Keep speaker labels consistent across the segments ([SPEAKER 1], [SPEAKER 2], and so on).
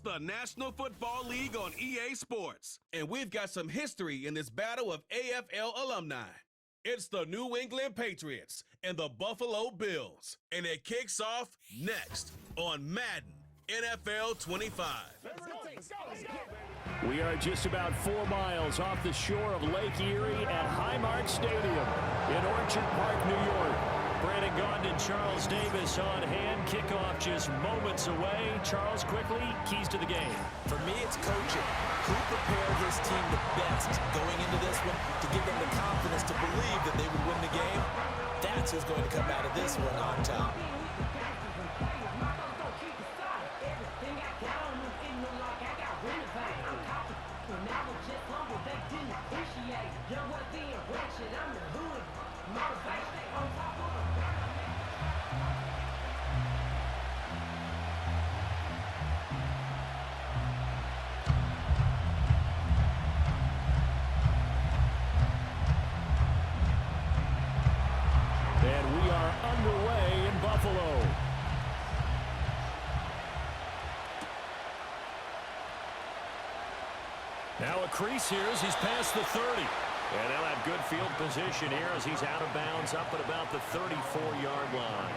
[SPEAKER 1] the National Football League on EA Sports. And we've got some history in this battle of AFL alumni. It's the New England Patriots and the Buffalo Bills. And it kicks off next on Madden NFL 25.
[SPEAKER 2] We are just about 4 miles off the shore of Lake Erie at Highmark Stadium in Orchard Park, New York. Brandon Gaughan and Charles Davis on hand. Kickoff just moments away. Charles, quickly, keys to the game.
[SPEAKER 3] For me, it's coaching. Who prepared his team the best going into this one to give them the confidence to believe that they would win the game? That's who's going to come out of this one on top.
[SPEAKER 2] And we are underway in Buffalo. Now a crease here as he's past the 30. And they'll have good field position here as he's out of bounds up at about the 34-yard line.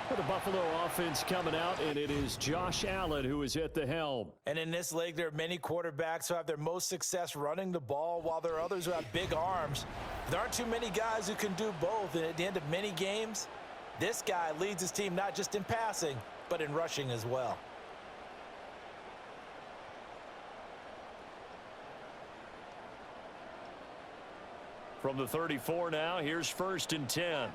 [SPEAKER 2] For the Buffalo offense coming out, and it is Josh Allen who is at the helm.
[SPEAKER 3] And in this league, there are many quarterbacks who have their most success running the ball, while there are others who have big arms. There aren't too many guys who can do both, and at the end of many games, this guy leads his team not just in passing, but in rushing as well.
[SPEAKER 2] From the 34 now, here's 1st and 10.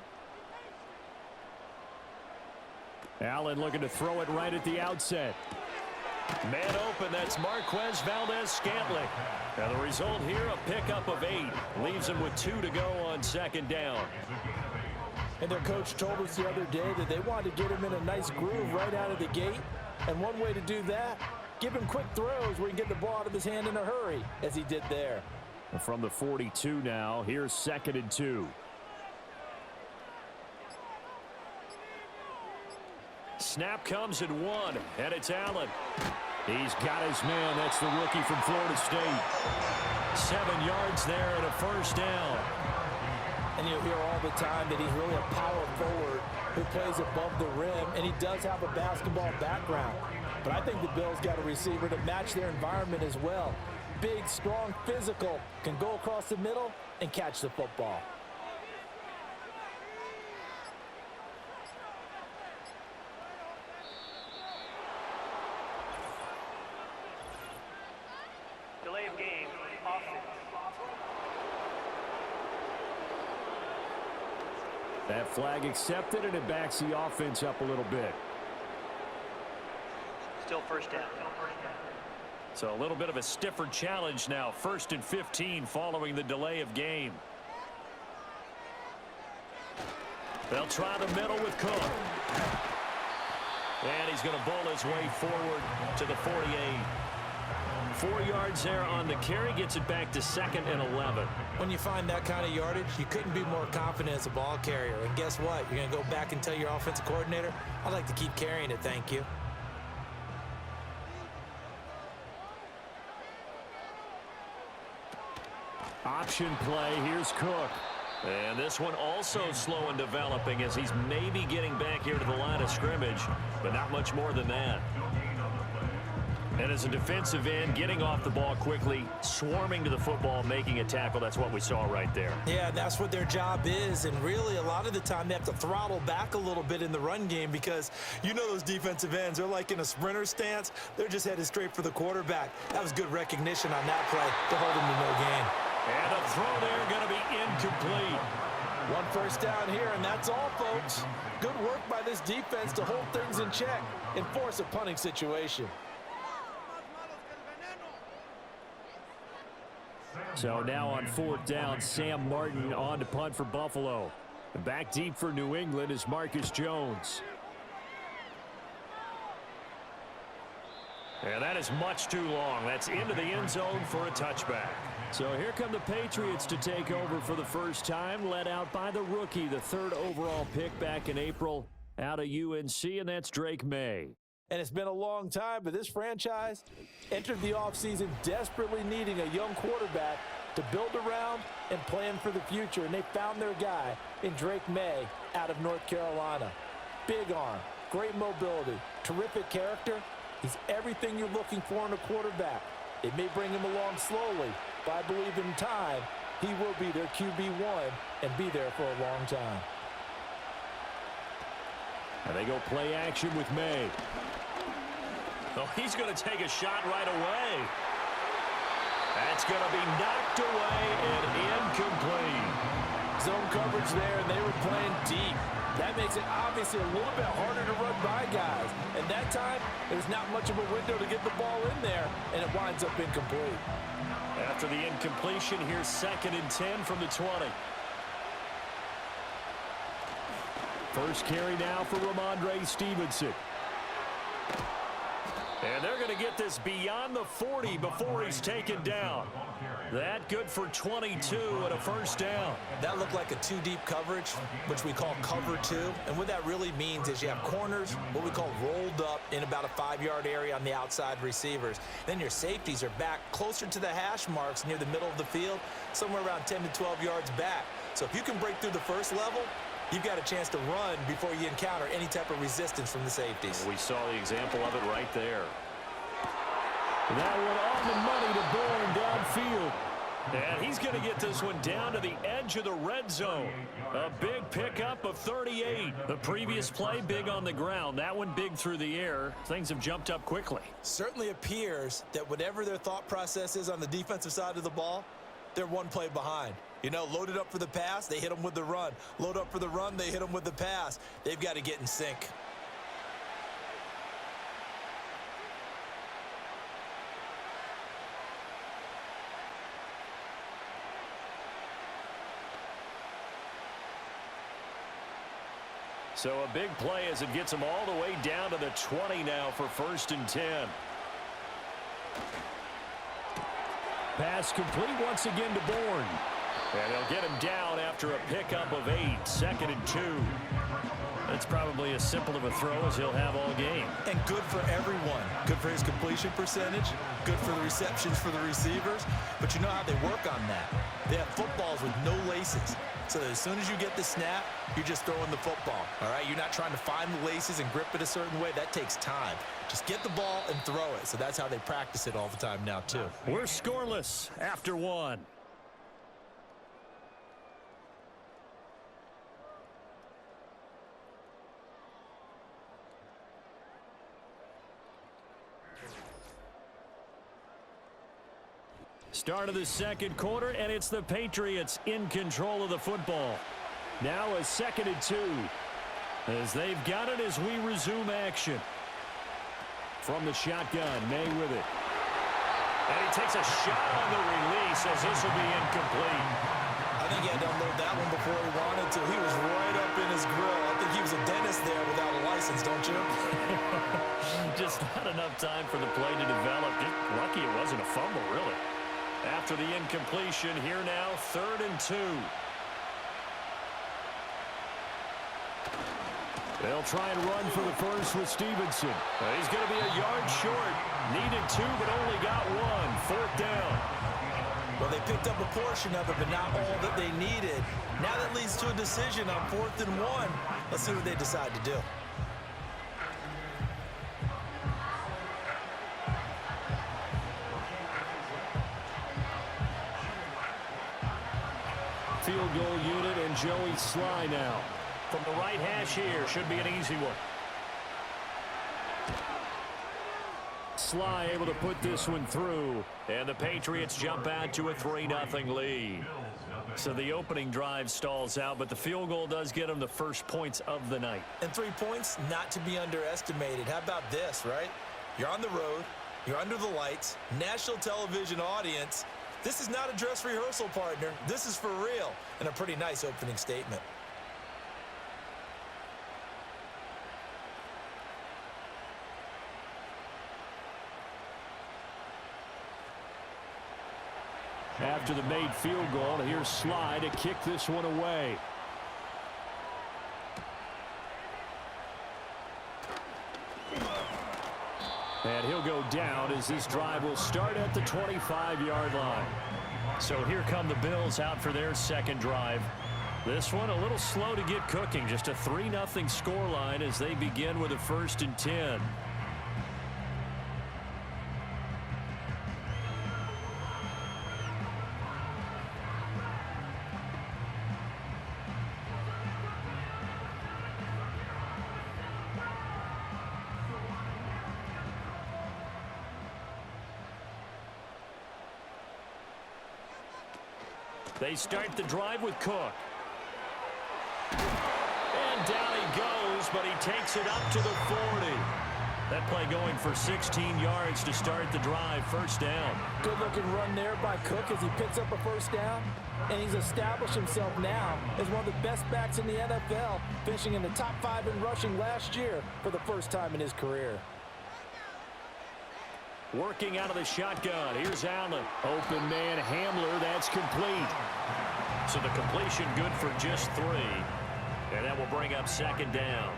[SPEAKER 2] Allen looking to throw it right at the outset. Man open, that's Marquez Valdez-Scantling. Now the result here, a pickup of 8. Leaves him with 2 to go on 2nd down.
[SPEAKER 3] And their coach told us the other day that they wanted to get him in a nice groove right out of the gate. And one way to do that, give him quick throws where he can get the ball out of his hand in a hurry, as he did there.
[SPEAKER 2] From the 42 now, here's 2nd and 2. Snap comes at 1, and it's Allen. He's got his man. That's the rookie from Florida State. 7 yards there and a 1st down.
[SPEAKER 3] And you'll hear all the time that he's really a power forward who plays above the rim, and he does have a basketball background. But I think the Bills got a receiver to match their environment as well. Big, strong, physical, can go across the middle and catch the football.
[SPEAKER 4] Delay of game, offense.
[SPEAKER 2] That flag accepted, and it backs the offense up a little bit.
[SPEAKER 4] Still 1st down.
[SPEAKER 2] So a little bit of a stiffer challenge now. 1st and 15 following the delay of game. They'll try the middle with Cook. And he's going to bowl his way forward to the 48. 4 yards there on the carry. Gets it back to 2nd and 11.
[SPEAKER 3] When you find that kind of yardage, you couldn't be more confident as a ball carrier. And guess what? You're going to go back and tell your offensive coordinator, I'd like to keep carrying it, thank you.
[SPEAKER 2] Option play. Here's Cook. And this one also slow in developing as he's maybe getting back here to the line of scrimmage, but not much more than that. And as a defensive end, getting off the ball quickly, swarming to the football, making a tackle, that's what we saw right there.
[SPEAKER 3] Yeah, that's what their job is, and really a lot of the time they have to throttle back a little bit in the run game because you know those defensive ends, they're like in a sprinter stance. They're just headed straight for the quarterback. That was good recognition on that play to hold him to no gain.
[SPEAKER 2] And a throw there going to be incomplete.
[SPEAKER 3] 1 1st down here, and that's all, folks. Good work by this defense to hold things in check and force a punting situation.
[SPEAKER 2] So now on 4th down, Sam Martin on to punt for Buffalo. And back deep for New England is Marcus Jones. And that is much too long. That's into the end zone for a touchback. So here come the Patriots to take over for the first time, led out by the rookie, the 3rd overall pick back in April out of UNC, and that's Drake May.
[SPEAKER 3] And it's been a long time, but this franchise entered the offseason desperately needing a young quarterback to build around and plan for the future. And they found their guy in Drake May out of North Carolina. Big arm, great mobility, terrific character. He's everything you're looking for in a quarterback. It may bring him along slowly, but I believe in time he will be their QB1 and be there for a long time.
[SPEAKER 2] And they go play action with May. Oh, he's going to take a shot right away. That's going to be knocked away and incomplete.
[SPEAKER 3] Zone coverage there, and they were playing deep. That makes it obviously a little bit harder to run by guys. And that time, there's not much of a window to get the ball in there, and it winds up incomplete.
[SPEAKER 2] After the incompletion, here's 2nd and 10 from the 20. First carry now for Ramondre Stevenson. And they're going to get this beyond the 40 before he's taken down. That good for 22 and a first down.
[SPEAKER 3] That looked like a two-deep coverage, which we call cover two. And what that really means is you have corners, what we call rolled up in about a 5-yard area on the outside receivers. Then your safeties are back closer to the hash marks near the middle of the field, somewhere around 10 to 12 yards back. So if you can break through the first level, you've got a chance to run before you encounter any type of resistance from the safeties.
[SPEAKER 2] We saw the example of it right there. That one on the money to Bourne downfield. And he's going to get this one down to the edge of the red zone. A big pickup of 38. The previous play, big on the ground. That one big through the air. Things have jumped up quickly.
[SPEAKER 3] Certainly appears that whatever their thought process is on the defensive side of the ball, they're one play behind. You know, loaded up for the pass, they hit them with the run. Load up for the run, they hit them with the pass. They've got to get in sync.
[SPEAKER 2] So a big play as it gets them all the way down to the 20 now for 1st and 10. Pass complete once again to Bourne. And they'll get him down after a pickup of 8, 2nd and 2. That's probably as simple of a throw as he'll have all game.
[SPEAKER 3] And good for everyone. Good for his completion percentage. Good for the receptions for the receivers. But you know how they work on that. They have footballs with no laces. So that as soon as you get the snap, you're just throwing the football. All right? You're not trying to find the laces and grip it a certain way. That takes time. Just get the ball and throw it. So that's how they practice it all the time now, too.
[SPEAKER 2] We're scoreless after 1. Start of the 2nd quarter, and it's the Patriots in control of the football. Now a 2nd and 2 as they've got it as we resume action. From the shotgun, May with it. And he takes a shot on the release as this will be incomplete.
[SPEAKER 3] I think he had to unload that one before he wanted to. He was right up in his grill. I think he was a dentist there without a license, don't you?
[SPEAKER 2] Just not enough time for the play to develop. Just lucky it wasn't a fumble, really. After the incompletion, here now, 3rd and 2. They'll try and run for the first with Stevenson. He's going to be a yard short. Needed 2, but only got 1. 4th down.
[SPEAKER 3] Well, they picked up a portion of it, but not all that they needed. Now that leads to a decision on 4th and 1. Let's see what they decide to do.
[SPEAKER 2] Field goal unit and Joey Sly now. From the right hash here, should be an easy one. Sly able to put this one through. And the Patriots jump out to a 3-0 lead. So the opening drive stalls out, but the field goal does get them the first points of the night.
[SPEAKER 3] And 3 points, not to be underestimated. How about this, right? You're on the road. You're under the lights. National television audience. This is not a dress rehearsal, partner. This is for real. And a pretty nice opening statement.
[SPEAKER 2] After the made field goal, here's Sly to kick this one away. down as this drive will start at the 25-yard line. So here come the Bills out for their second drive. This one a little slow to get cooking. Just a 3-0 scoreline as they begin with a 1st and 10. They start the drive with Cook. And down he goes, but he takes it up to the 40. That play going for 16 yards to start the drive. First down.
[SPEAKER 3] Good-looking run there by Cook as he picks up a first down. And he's established himself now as one of the best backs in the NFL, finishing in the top 5 in rushing last year for the first time in his career.
[SPEAKER 2] Working out of the shotgun. Here's Allen. Open man Hamler. That's complete. So the completion good for just 3. And that will bring up second down.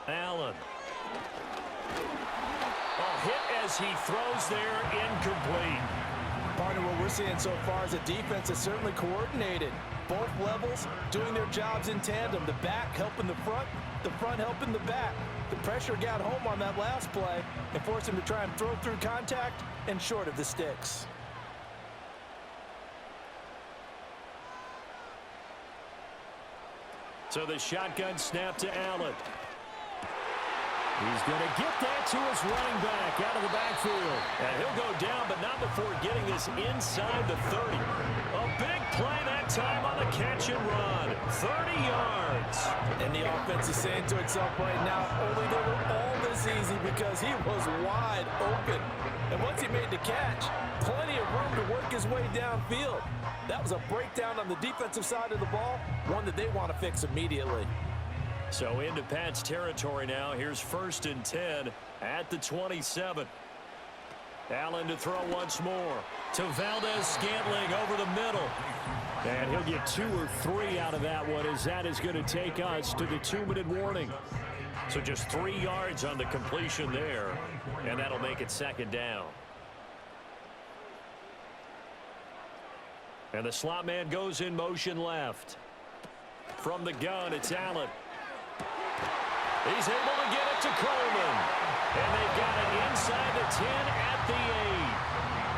[SPEAKER 2] Allen. Hit as he throws there, incomplete.
[SPEAKER 3] Partner, what we're seeing so far is a defense that's certainly coordinated. Both levels doing their jobs in tandem. The back helping the front helping the back. The pressure got home on that last play and forced him to try and throw through contact and short of the sticks.
[SPEAKER 2] So the shotgun snap to Allen. He's going to get that to his running back out of the backfield. And he'll go down, but not before getting this inside the 30. A big play that time on the catch and run. 30 yards.
[SPEAKER 3] And the offense is saying to itself right now, only they were all this easy because he was wide open. And once he made the catch, plenty of room to work his way downfield. That was a breakdown on the defensive side of the ball, one that they want to fix immediately.
[SPEAKER 2] So into Pat's territory now. Here's 1st and 10 at the 27. Allen to throw once more to Valdez-Scantling over the middle. And he'll get 2 or 3 out of that one as that is going to take us to the 2-minute warning. So just 3 yards on the completion there, and that'll make it second down. And the slot man goes in motion left. From the gun, it's Allen. He's able to get it to Coleman. And they've got it inside the 10 at the 8.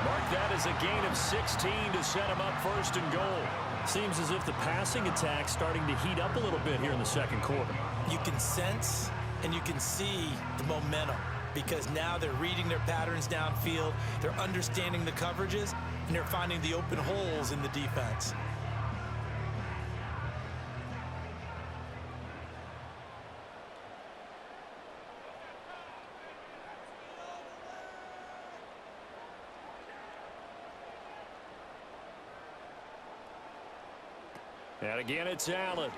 [SPEAKER 2] Mark that as a gain of 16 to set him up 1st and goal. Seems as if the passing attack's starting to heat up a little bit here in the second quarter.
[SPEAKER 3] You can sense and you can see the momentum because now they're reading their patterns downfield, they're understanding the coverages, and they're finding the open holes in the defense.
[SPEAKER 2] And again, it's Allen.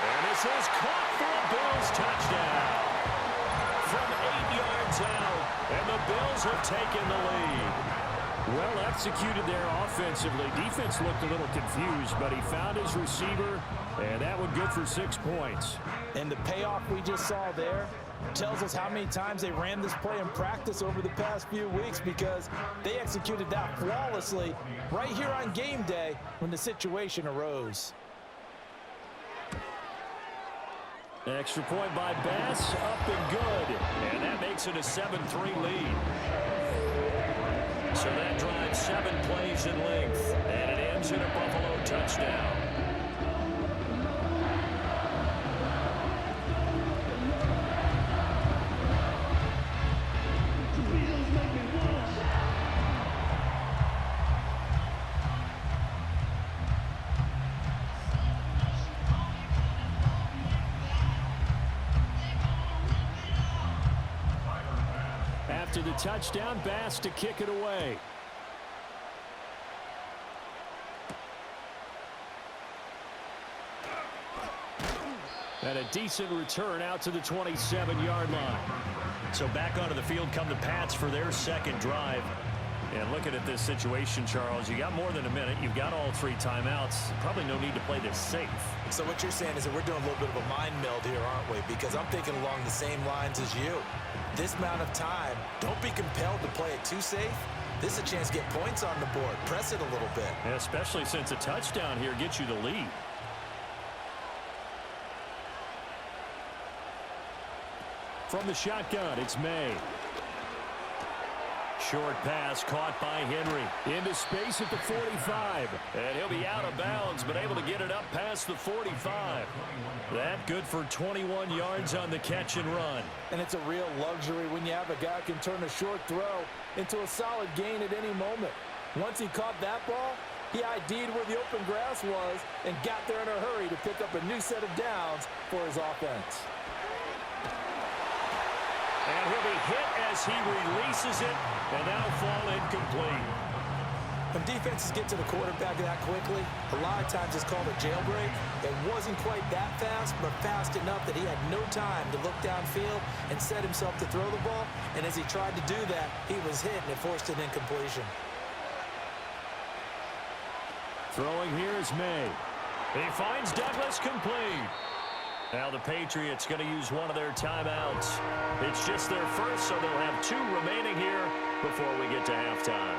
[SPEAKER 2] And this is caught for a Bills touchdown. From 8 yards out, and the Bills have taken the lead. Well executed there offensively. Defense looked a little confused, but he found his receiver, and that one good for 6 points.
[SPEAKER 3] And the payoff we just saw there tells us how many times they ran this play in practice over the past few weeks because they executed that flawlessly right here on game day when the situation arose.
[SPEAKER 2] Extra point by Bass, up and good. And that makes it a 7-3 lead. So that drives 7 plays in length, and it ends in a Buffalo touchdown. After the touchdown, Bass to kick it away. And a decent return out to the 27-yard line. So back onto the field come the Pats for their second drive. And looking at this situation, Charles, you got more than a minute. You've got all 3 timeouts. Probably no need to play this safe.
[SPEAKER 3] So what you're saying is that we're doing a little bit of a mind meld here, aren't we? Because I'm thinking along the same lines as you. This amount of time, don't be compelled to play it too safe. This is a chance to get points on the board. Press it a little bit.
[SPEAKER 2] Yeah, especially since a touchdown here gets you the lead. From the shotgun, it's May. Short pass caught by Henry. Into space at the 45. And he'll be out of bounds, but able to get it up past the 45. That good for 21 yards on the catch and run.
[SPEAKER 3] And it's a real luxury when you have a guy who can turn a short throw into a solid gain at any moment. Once he caught that ball, he ID'd where the open grass was and got there in a hurry to pick up a new set of downs for his offense.
[SPEAKER 2] And he'll be hit as he releases it, and that'll fall incomplete.
[SPEAKER 3] When defenses get to the quarterback that quickly, a lot of times it's called a jailbreak. It wasn't quite that fast, but fast enough that he had no time to look downfield and set himself to throw the ball. And as he tried to do that, he was hit, and it forced an incompletion.
[SPEAKER 2] Throwing here is May. He finds Douglas complete. Now the Patriots going to use one of their timeouts. It's just their first, so they'll have 2 remaining here before we get to halftime.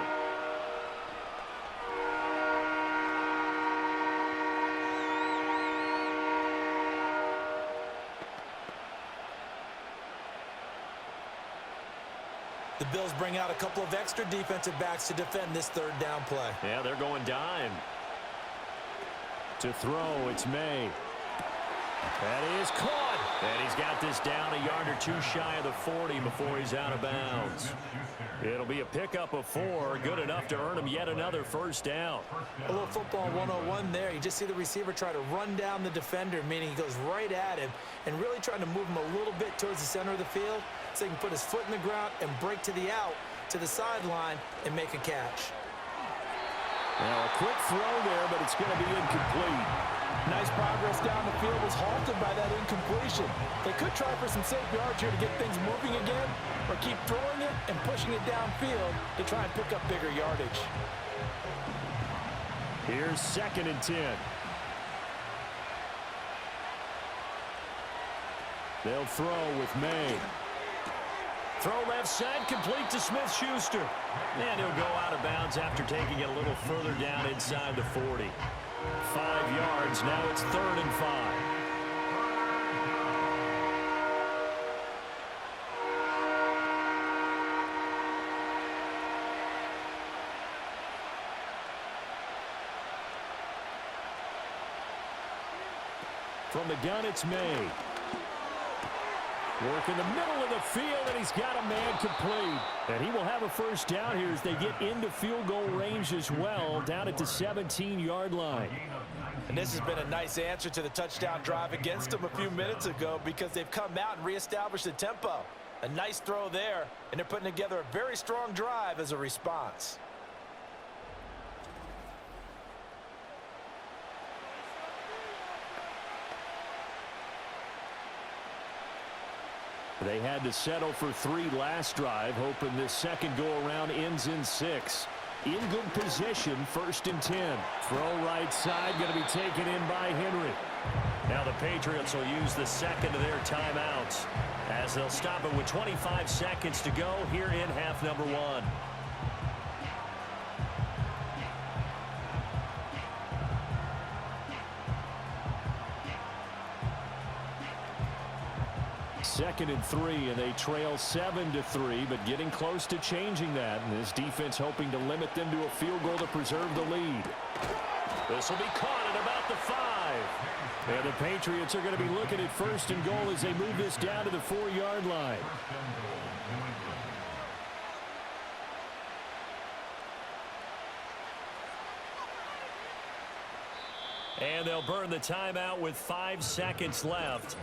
[SPEAKER 3] The Bills bring out a couple of extra defensive backs to defend this third down play.
[SPEAKER 2] Yeah, they're going dime. To throw, it's May. That is caught. And he's got this down a yard or 2 shy of the 40 before he's out of bounds. It'll be a pickup of 4, good enough to earn him yet another first down.
[SPEAKER 3] A little football 101 there. You just see the receiver try to run down the defender, meaning he goes right at him and really trying to move him a little bit towards the center of the field so he can put his foot in the ground and break to the out, to the sideline, and make a catch.
[SPEAKER 2] Now a quick throw there, but it's going to be incomplete.
[SPEAKER 3] Nice progress down the field was halted by that incompletion. They could try for some safe yards here to get things moving again, or keep throwing it and pushing it downfield to try and pick up bigger yardage.
[SPEAKER 2] Here's 2nd and 10. They'll throw with May. Throw left side, complete to Smith-Schuster. And he'll go out of bounds after taking it a little further down inside the 40. 5 yards, now it's 3rd and 5. From the gun, it's May. Work in the middle of the field, and he's got a man complete. And he will have a first down here as they get into field goal range as well, down at the 17-yard line.
[SPEAKER 3] And this has been a nice answer to the touchdown drive against them a few minutes ago because they've come out and reestablished the tempo. A nice throw there, and they're putting together a very strong drive as a response.
[SPEAKER 2] They had to settle for 3 last drive, hoping this second go-around ends in 6. In good position, 1st and 10. Throw right side, going to be taken in by Henry. Now the Patriots will use the second of their timeouts as they'll stop it with 25 seconds to go here in half number 1. Second and 3, and they trail 7-3, but getting close to changing that. And this defense hoping to limit them to a field goal to preserve the lead. This will be caught at about the 5. And the Patriots are going to be looking at 1st and goal as they move this down to the 4-yard line. And they'll burn the timeout with 5 seconds left.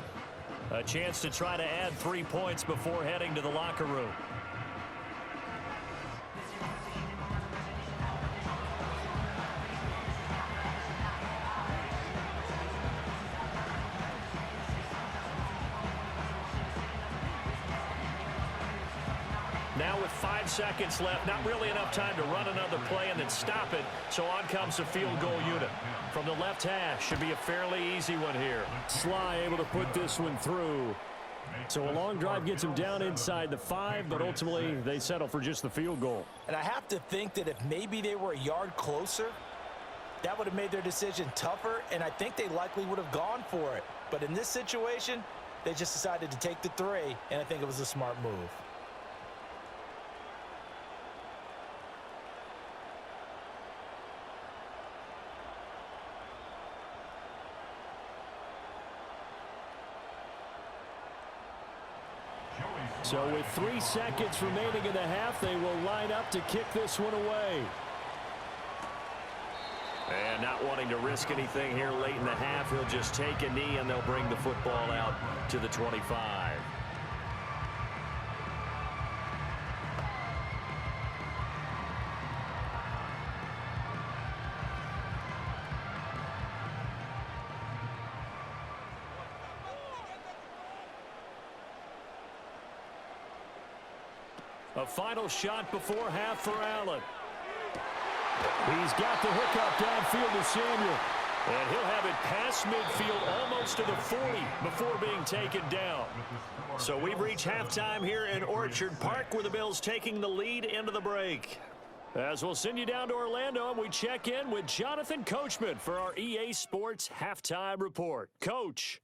[SPEAKER 2] A chance to try to add 3 points before heading to the locker room. Now with 5 seconds left, not really enough time to run another play and then stop it. So on comes the field goal unit. From the left hash, should be a fairly easy one here.
[SPEAKER 5] Sly able to put this one through. So a long drive gets him down inside the 5, but ultimately they settle for just the field goal.
[SPEAKER 3] And I have to think that if maybe they were a yard closer, that would have made their decision tougher, and I think they likely would have gone for it. But in this situation, they just decided to take the 3, and I think it was a smart move.
[SPEAKER 5] So with 3 seconds remaining in the half, they will line up to kick this one away.
[SPEAKER 2] And not wanting to risk anything here late in the half, he'll just take a knee and they'll bring the football out to the 25.
[SPEAKER 5] A final shot before half for Allen. He's got the hookup downfield to Samuel.
[SPEAKER 2] And he'll have it past midfield almost to the 40 before being taken down. So we've reached halftime here in Orchard Park where the Bills taking the lead into the break.
[SPEAKER 5] As we'll send you down to Orlando and we check in with Jonathan Coachman for our EA Sports Halftime Report. Coach.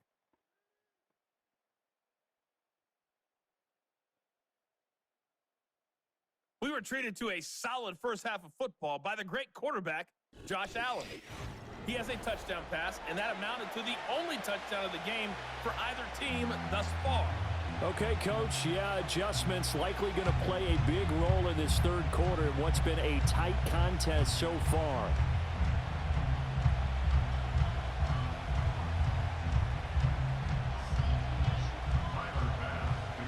[SPEAKER 6] We were treated to a solid first half of football by the great quarterback, Josh Allen. He has a touchdown pass, and that amounted to the only touchdown of the game for either team thus far.
[SPEAKER 5] Okay, Coach, yeah, adjustments likely going to play a big role in this third quarter in what's been a tight contest so far.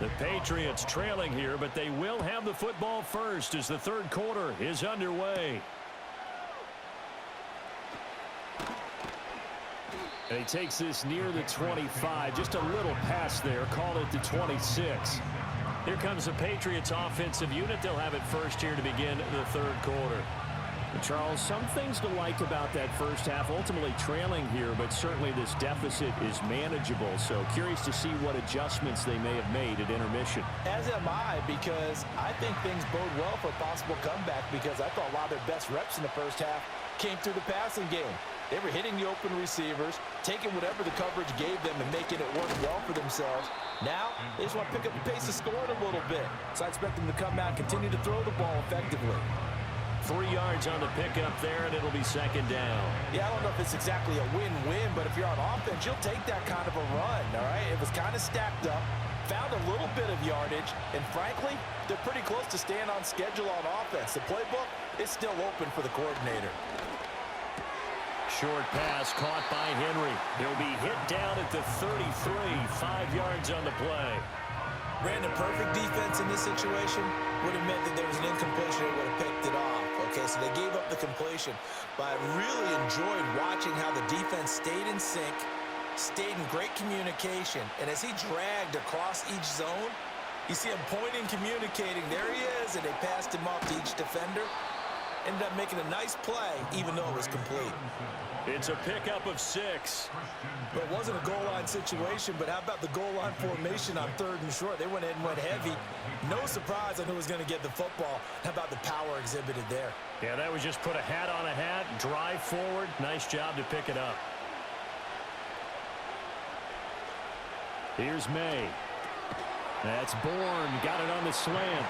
[SPEAKER 2] The Patriots trailing here, but they will have the football first as the third quarter is underway.
[SPEAKER 5] And he takes this near the 25, just a little pass there, call it the 26.
[SPEAKER 2] Here comes the Patriots offensive unit. They'll have it first here to begin the third quarter.
[SPEAKER 5] And Charles, some things to like about that first half, ultimately trailing here, but certainly this deficit is manageable. So curious to see what adjustments they may have made at intermission.
[SPEAKER 3] As am I, because I think things bode well for a possible comeback, because I thought a lot of their best reps in the first half came through the passing game. They were hitting the open receivers, taking whatever the coverage gave them and making it work well for themselves. Now, they just want to pick up the pace of scoring a little bit. So I expect them to come out and continue to throw the ball effectively.
[SPEAKER 2] 3 yards on the pickup there, and it'll be second down.
[SPEAKER 3] Yeah, I don't know if it's exactly a win-win, but if you're on offense, you'll take that kind of a run, all right? It was kind of stacked up, found a little bit of yardage, and frankly, they're pretty close to staying on schedule on offense. The playbook is still open for the coordinator.
[SPEAKER 2] Short pass caught by Henry. He'll be hit down at the 33, 5 yards on the play.
[SPEAKER 3] Brandon, perfect defense in this situation would have meant that there was an incompletion that would have picked it off. Okay, so they gave up the completion. But I really enjoyed watching how the defense stayed in sync, stayed in great communication. And as he dragged across each zone, you see him pointing, communicating. There he is, and they passed him off to each defender. Ended up making a nice play, even though it was complete.
[SPEAKER 2] It's a pickup of 6.
[SPEAKER 3] But it wasn't a goal line situation, but how about the goal line formation on 3rd and short? They went in and went heavy. No surprise on who was going to get the football. How about the power exhibited there?
[SPEAKER 2] Yeah, that was just put a hat on a hat, drive forward. Nice job to pick it up.
[SPEAKER 5] Here's May. That's Bourne. Got it on the slant.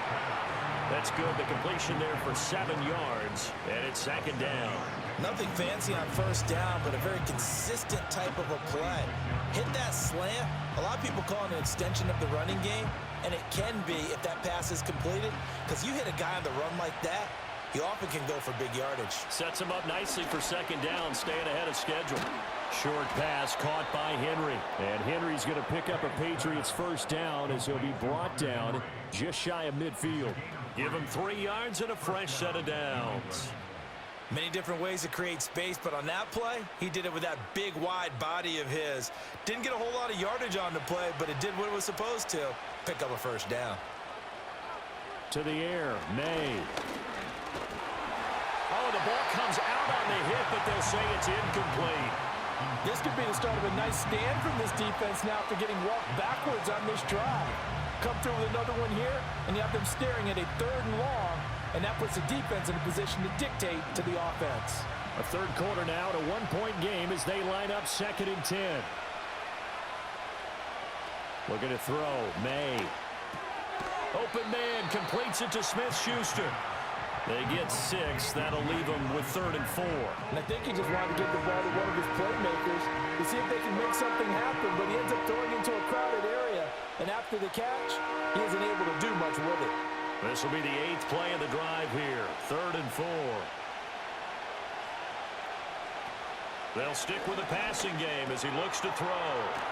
[SPEAKER 2] That's good. The completion there for 7 yards, and it's second down.
[SPEAKER 3] Nothing fancy on first down, but a very consistent type of a play. Hit that slant. A lot of people call it an extension of the running game, and it can be if that pass is completed, because you hit a guy on the run like that, you often can go for big yardage.
[SPEAKER 2] Sets him up nicely for second down, staying ahead of schedule.
[SPEAKER 5] Short pass caught by Henry. And Henry's going to pick up a Patriots first down as he'll be brought down just shy of midfield.
[SPEAKER 2] Give him 3 yards and a fresh set of downs.
[SPEAKER 3] Many different ways to create space, but on that play, he did it with that big, wide body of his. Didn't get a whole lot of yardage on the play, but it did what it was supposed to. Pick up a first down.
[SPEAKER 5] To the air, May.
[SPEAKER 2] Oh, the ball comes out on the hit, but they'll say it's incomplete.
[SPEAKER 3] This could be the start of a nice stand from this defense now after getting walked backwards on this drive. Come through with another one here, and you have them staring at a 3rd and long, and that puts the defense in a position to dictate to the offense.
[SPEAKER 5] A third quarter now, at a 1-point game as they line up 2nd and 10. Looking to throw, May. Open man, completes it to Smith-Schuster. They get 6. That'll leave them with 3rd and 4.
[SPEAKER 3] And I think he just wanted to get the ball to one of his playmakers to see if they can make something happen, but he ends up throwing into a crowded area. And after the catch, he isn't able to do much with it.
[SPEAKER 2] This will be the 8th play of the drive here. 3rd and 4. They'll stick with the passing game as he looks to throw.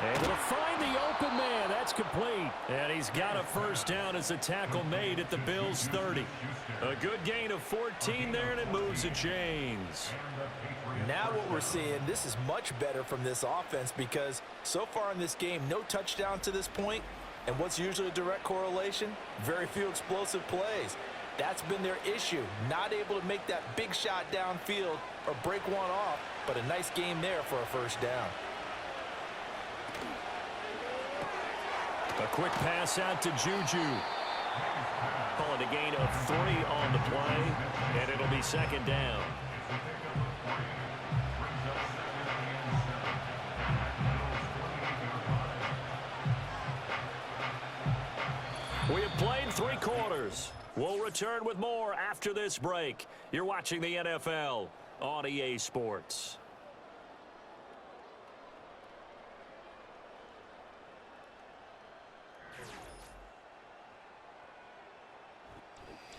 [SPEAKER 5] Able to find the open man. That's complete.
[SPEAKER 2] And he's got a first down as the tackle made at the Bills' 30. A good gain of 14 there, and it moves the chains.
[SPEAKER 3] Now what we're seeing, this is much better from this offense because so far in this game, no touchdown to this point. And what's usually a direct correlation? Very few explosive plays. That's been their issue. Not able to make that big shot downfield or break one off, but a nice game there for a first down.
[SPEAKER 2] A quick pass out to Juju. Call it a gain of 3 on the play, and it'll be 2nd down. We have played 3 quarters. We'll return with more after this break. You're watching the NFL on EA Sports.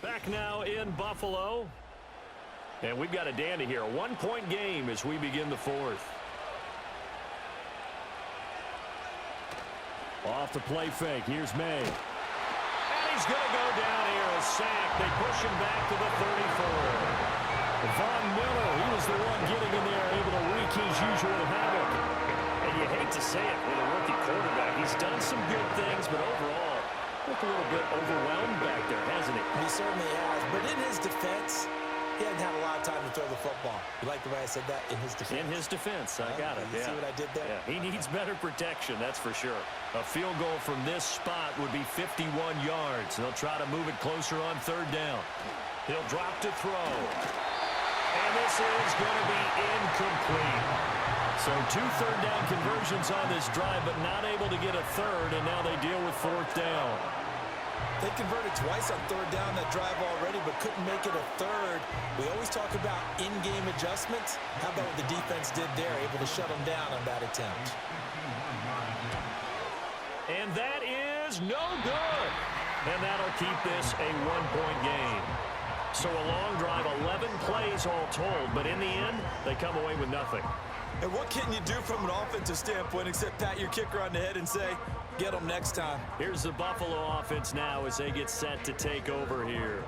[SPEAKER 2] Back now in Buffalo. And we've got a dandy here. A 1-point game as we begin the 4th.
[SPEAKER 5] Off the play fake. Here's May.
[SPEAKER 2] He's going to go down here, a sack. They push him back to the 34.
[SPEAKER 5] Von Miller, he was the one getting in there, able to wreak his usual havoc.
[SPEAKER 2] And you hate to say it with a rookie quarterback. He's done some good things, but overall, looked a little bit overwhelmed back there, hasn't he?
[SPEAKER 3] He certainly has, but in his defense, he hasn't had a lot of time to throw the football. You like the way I said that? In his defense.
[SPEAKER 2] In his defense, I got it.
[SPEAKER 3] You see what I did there?
[SPEAKER 2] Yeah, he needs better protection, that's for sure. A field goal from this spot would be 51 yards. They'll try to move it closer on 3rd down. He'll drop to throw. And this is going to be incomplete. So 2 third-down conversions on this drive, but not able to get a 3rd, and now they deal with 4th down.
[SPEAKER 3] They converted twice on 3rd down that drive already, but couldn't make it a 3rd. We always talk about in-game adjustments. How about what the defense did there, able to shut them down on that attempt?
[SPEAKER 2] And that is no good. And that'll keep this a 1-point game. So a long drive, 11 plays all told, but in the end, they come away with nothing.
[SPEAKER 3] And what can you do from an offensive standpoint except pat your kicker on the head and say, get them next time?
[SPEAKER 2] Here's the Buffalo offense now as they get set to take over here.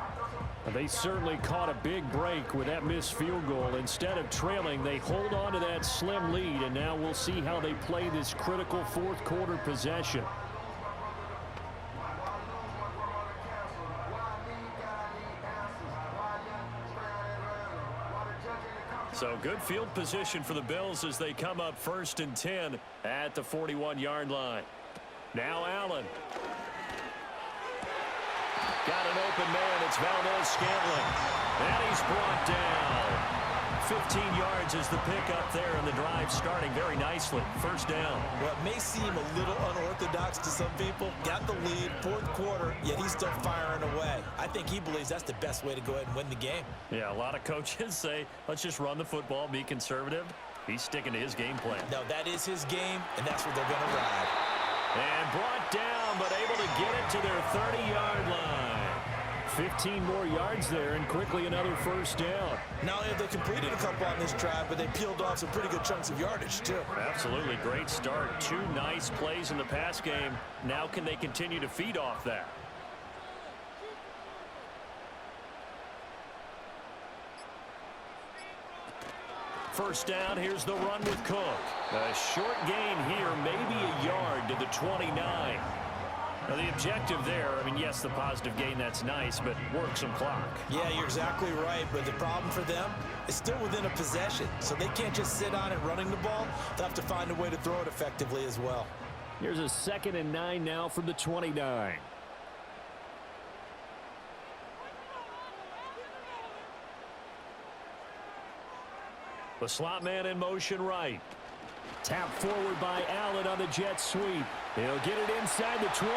[SPEAKER 5] They certainly caught a big break with that missed field goal. Instead of trailing, they hold on to that slim lead, and now we'll see how they play this critical 4th quarter possession.
[SPEAKER 2] So good field position for the Bills as they come up 1st and 10 at the 41-yard line. Now Allen. Got an open man. It's Valdez-Scantling. And he's brought down. 15 yards is the pickup there, and the drive starting very nicely. 1st down.
[SPEAKER 3] Well, it may seem a little unorthodox to some people. Got the lead, 4th quarter, yet he's still firing away. I think he believes that's the best way to go ahead and win the game.
[SPEAKER 2] Yeah, a lot of coaches say, let's just run the football, be conservative. He's sticking to his game plan.
[SPEAKER 3] No, that is his game, and that's what they're going to ride.
[SPEAKER 2] And brought down, but able to get it to their 30-yard line.
[SPEAKER 5] 15 more yards there, and quickly another 1st down.
[SPEAKER 3] Not only have they completed a couple on this drive, but they peeled off some pretty good chunks of yardage, too.
[SPEAKER 2] Absolutely great start. 2 nice plays in the pass game. Now can they continue to feed off that? First down, here's the run with Cook. A short gain here, maybe a yard to the 29.
[SPEAKER 5] Well, the objective there, I mean, yes, the positive gain, that's nice, but work some clock.
[SPEAKER 3] Yeah, you're exactly right, but the problem for them is still within a possession, so they can't just sit on it running the ball. They'll have to find a way to throw it effectively as well.
[SPEAKER 5] Here's a 2nd and 9 now from the 29. The slot man in motion right. Tap forward by Allen on the jet sweep. He'll get it inside the 20.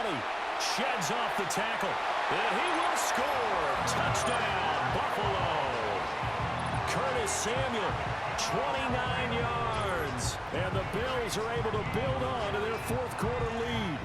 [SPEAKER 5] Sheds off the tackle. And he will score. Touchdown, Buffalo. Curtis Samuel, 29 yards. And the Bills are able to build on to their 4th quarter lead.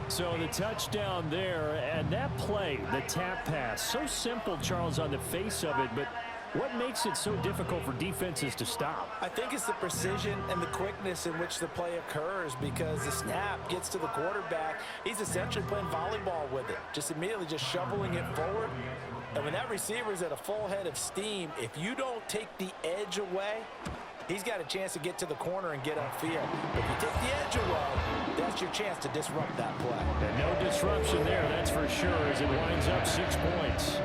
[SPEAKER 5] So the touchdown there, and that play, the tap pass, so simple, Charles, on the face of it, but what makes it so difficult for defenses to stop?
[SPEAKER 3] I think it's the precision and the quickness in which the play occurs, because the snap gets to the quarterback. He's essentially playing volleyball with it, just immediately just shoveling it forward. And when that receiver's at a full head of steam, if you don't take the edge away, he's got a chance to get to the corner and get upfield. But if you take the edge away, that's your chance to disrupt that play.
[SPEAKER 5] And no disruption there, that's for sure, as it winds up 6 points.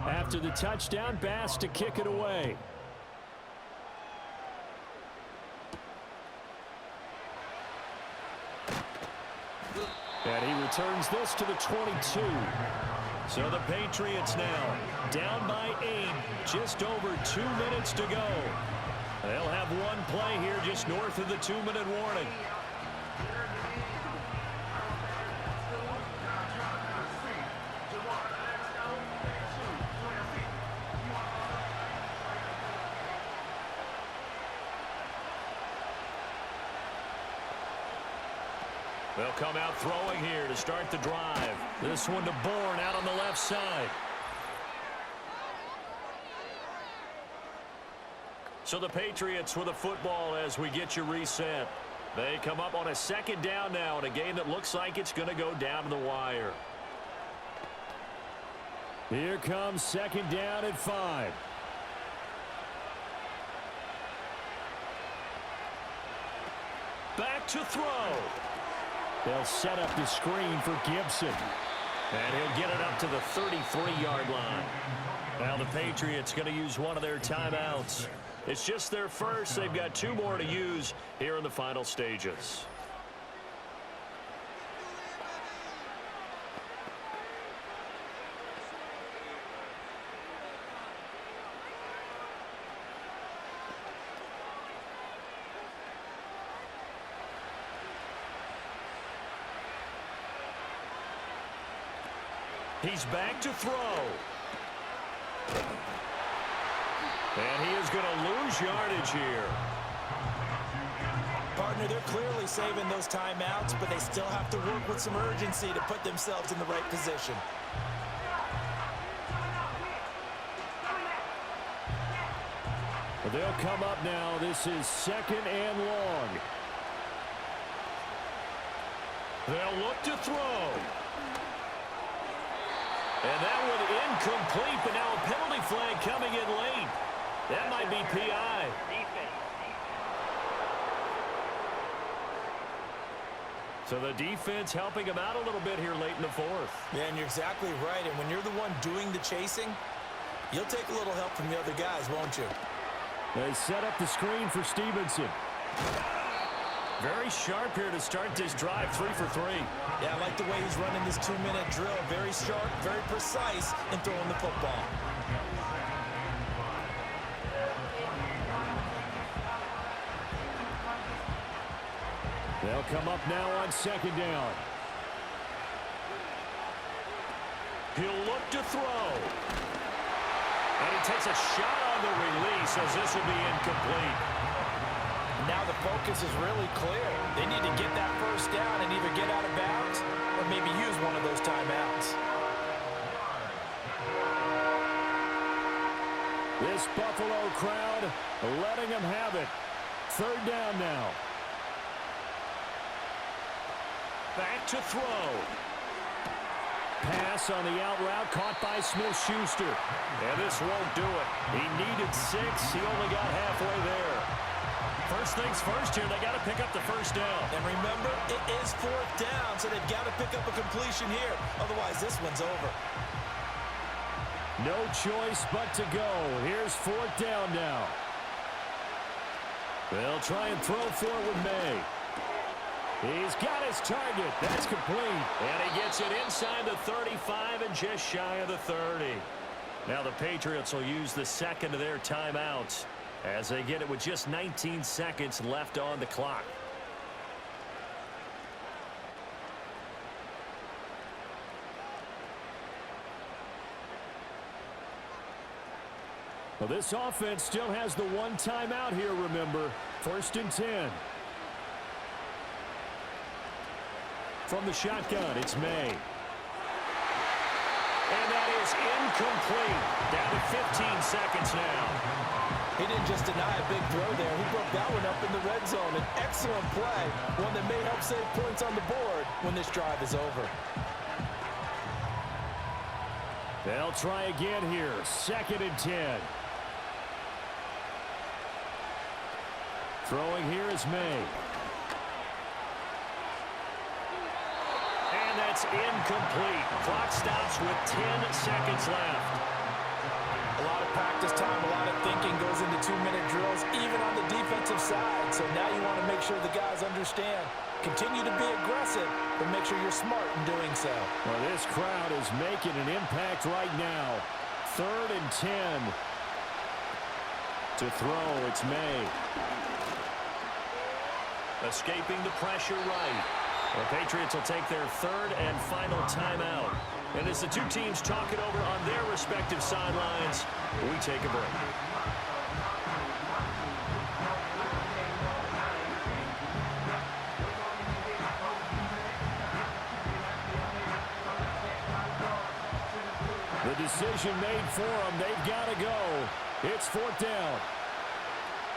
[SPEAKER 5] After the touchdown, Bass to kick it away. And he returns this to the 22. So the Patriots now down by 8, just over 2 minutes to go. They'll have one play here just north of the 2-minute warning. They'll come out throwing here to start the drive. This one to Bourne out on the left side. So the Patriots with the football as we get you reset. They come up on a 2nd down now in a game that looks like it's going to go down to the wire. Here comes 2nd down at 5. Back to throw. They'll set up the screen for Gibson. And he'll get it up to the 33-yard line. Now the Patriots going to use one of their timeouts. It's just their first. They've got 2 more to use here in the final stages. He's back to throw. And he is going to lose yardage here.
[SPEAKER 3] Partner, they're clearly saving those timeouts, but they still have to work with some urgency to put themselves in the right position.
[SPEAKER 5] They'll come up now. This is 2nd and long. They'll look to throw. And that one incomplete, but now a penalty flag coming in late. That might be PI. So the defense helping him out a little bit here late in the 4th.
[SPEAKER 3] Yeah, and you're exactly right. And when you're the one doing the chasing, you'll take a little help from the other guys, won't you?
[SPEAKER 5] They set up the screen for Stevenson. Very sharp here to start this drive, 3 for 3.
[SPEAKER 3] Yeah, I like the way he's running this 2-minute drill. Very sharp, very precise in throwing the football.
[SPEAKER 5] They'll come up now on 2nd down. He'll look to throw. And he takes a shot on the release as this will be incomplete.
[SPEAKER 3] Now the focus is really clear. They need to get that first down and either get out of bounds or maybe use one of those timeouts.
[SPEAKER 5] This Buffalo crowd letting them have it. 3rd down now. Back to throw. Pass on the out route caught by Smith-Schuster. And this won't do it. He needed 6. He only got halfway there. First things first here, they got to pick up the first down.
[SPEAKER 3] And remember, it is 4th down, so they've got to pick up a completion here. Otherwise, this one's over.
[SPEAKER 5] No choice but to go. Here's 4th down now. They'll try and throw for it with May. He's got his target. That's complete.
[SPEAKER 2] And he gets it inside the 35 and just shy of the 30. Now the Patriots will use the second of their timeouts as they get it with just 19 seconds left on the clock.
[SPEAKER 5] Well, this offense still has the one timeout here, remember. 1st and 10. From the shotgun, it's May.
[SPEAKER 2] And that is incomplete. Down to 15 seconds now.
[SPEAKER 3] He didn't just deny a big throw there. He broke that one up in the red zone. An excellent play, one that may help save points on the board when this drive is over.
[SPEAKER 5] They'll try again here. 2nd and 10. Throwing here is May.
[SPEAKER 2] And that's incomplete. Clock stops with 10 seconds left.
[SPEAKER 3] A lot of practice time, a lot of thinking goes into 2-minute drills, even on the defensive side. So now you want to make sure the guys understand. Continue to be aggressive, but make sure you're smart in doing so.
[SPEAKER 5] Well, this crowd is making an impact right now. 3rd and 10. To throw, it's May.
[SPEAKER 2] Escaping the pressure right. The Patriots will take their 3rd and final timeout. And as the two teams talk it over on their respective sidelines, we take a break.
[SPEAKER 5] The decision made for them. They've got to go. It's 4th down.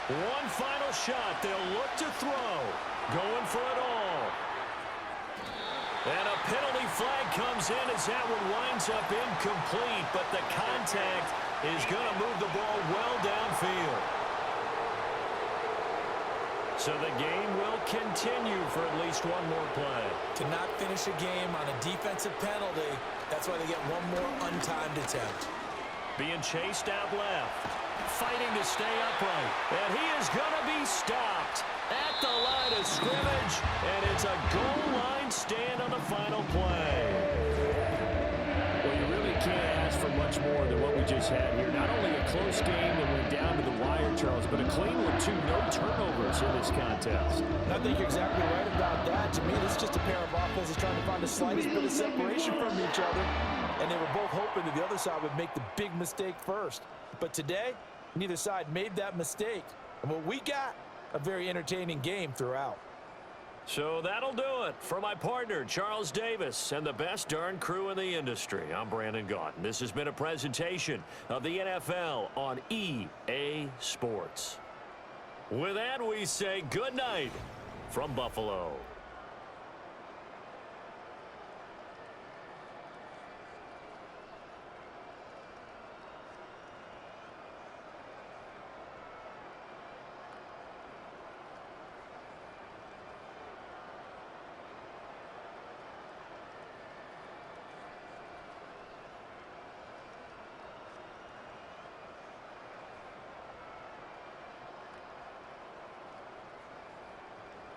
[SPEAKER 2] One final shot. They'll look to throw. Going for it all. And a penalty flag comes in as that one winds up incomplete, but the contact is going to move the ball well downfield. So the game will continue for at least one more play.
[SPEAKER 3] To not finish a game on a defensive penalty, that's why they get one more untimed attempt.
[SPEAKER 2] Being chased out left. Fighting to stay upright. And he is going to be stopped at the line of scrimmage. And it's a goal line stand on the final play.
[SPEAKER 5] Well, you really can't ask for much more than what we just had here. Not only a close game that went down to the wire, Charles, but a clean one, too. No turnovers in this contest.
[SPEAKER 3] I think you're exactly right about that. To me, this is just a pair of offenses trying to find the slightest bit of separation from each other. And they were both hoping that the other side would make the big mistake first. But today, neither side made that mistake. And what we got, a very entertaining game throughout.
[SPEAKER 2] So that'll do it for my partner, Charles Davis, and the best darn crew in the industry. I'm Brandon Gaudin. This has been a presentation of the NFL on EA Sports. With that, we say good night from Buffalo.